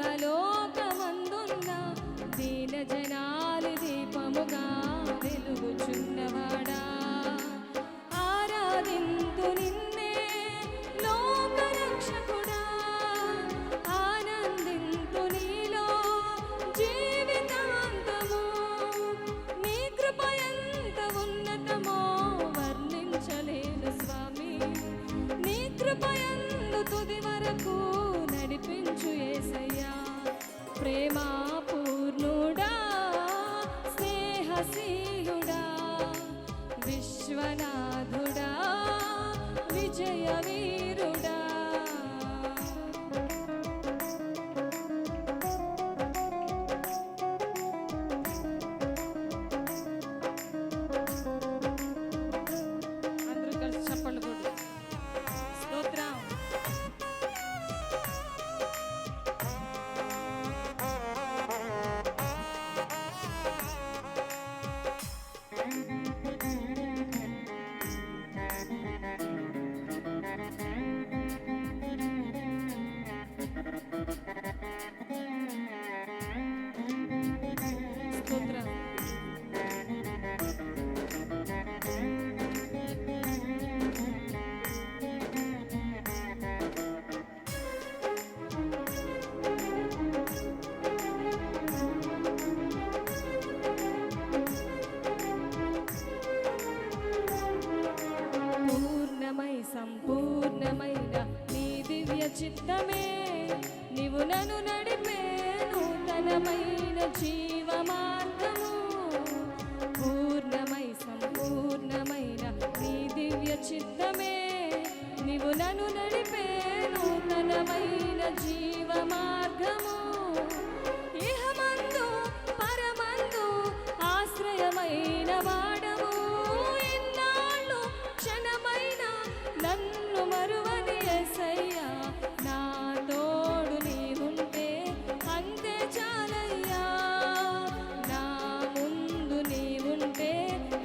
సర్వలోకమందున్న దీన జనాలి దీపముగా వెలుగుచున్నవాడా, ఆరాధింతు నిన్నే లోకరక్షకుడా, ఆనందింతు నీలో జీవితాంతము. నీ కృప ఎంత ఉన్నతమో వర్ణించలేను స్వామి, నీ కృప యందు తుది వరకు నడిపించు యేసయ్యా. ప్రేమా పూర్ణుడా, స్నేహశీలుడా, విశ్వనాథుడా, విజయ వీరుడా. అందరూ కలిసి చప్పట్లు కొట్టు. స్తోత్రం. స్తోత్రం. పూర్ణమై సంపూర్ణమైన నీ దివ్య చిత్తమే నీవు నన్ను నడిపే నూతనమైన జీవ మార్గము. పూర్ణమై సంపూర్ణమైన నీ దివ్య చిత్తమే నీవు నన్ను నడిపే నూతనమైన జీవ మార్గము. ఇహమందు పరమందు ఆశ్రయమైన వాడము, ఇన్నాళ్ళు క్షణమైన నన్ను మరువని యేసయ్యా. నా తోడు నీవుంటే అంతే చాలయ్యా, నా ముందు నీవుంటే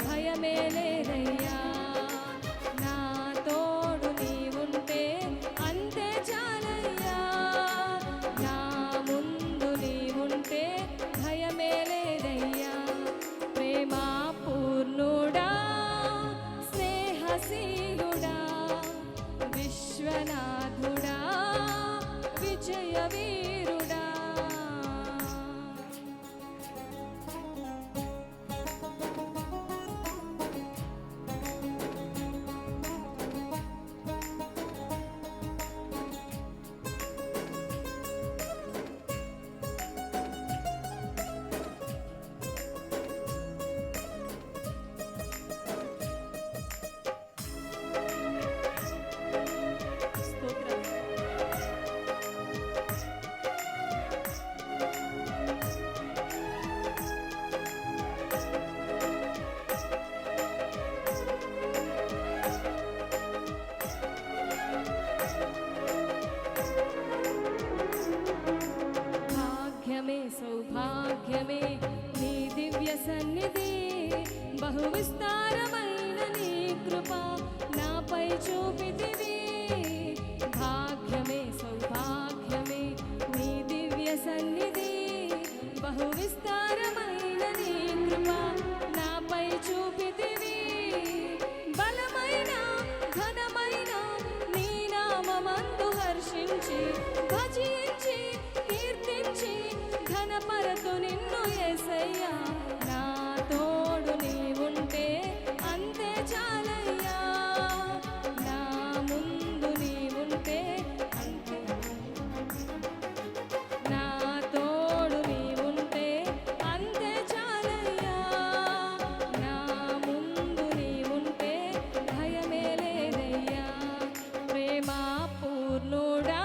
భయమే లేదయ్యా. నా తోడు నీవుంటే అంతే చాలయ్యా, నా ముందు నీవుంటే భయమే లేదయ్యా. ప్రేమా పూర్ణుడా, స్నేహశీలుడా, విశ్వనాథుడా, విజయ వీరుడా. స్తోత్రం. భాగ్యమే సౌభాగ్యమే నీ దివ్య సన్నిధి, బహు విస్తారమైన నీ కృప నాపై చూపితివి. భాగ్యమే సౌభాగ్యమే నీ దివ్య సన్నిధి, బహు విస్తారమైన నీ కృప నాపై చూపితివి. బలమైన ఘనమైన నీ నామమందు హర్షించి భజించి కీర్తించి ఘనపరతు నిన్ను యేసయ్యా. నా తోడు నీవుంటే అంతే చాలయ్యా, నా ముందు నీవుంటే అంతే. నా తోడు నీవుంటే అంతే చాలయ్యా, నా ముందు నీవుంటే భయమే లేదయ్యా. ప్రేమా పూర్ణుడా,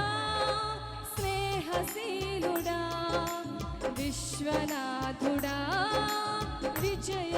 స్నేహశీలుడా, విశ్వనాథుడా, విజయ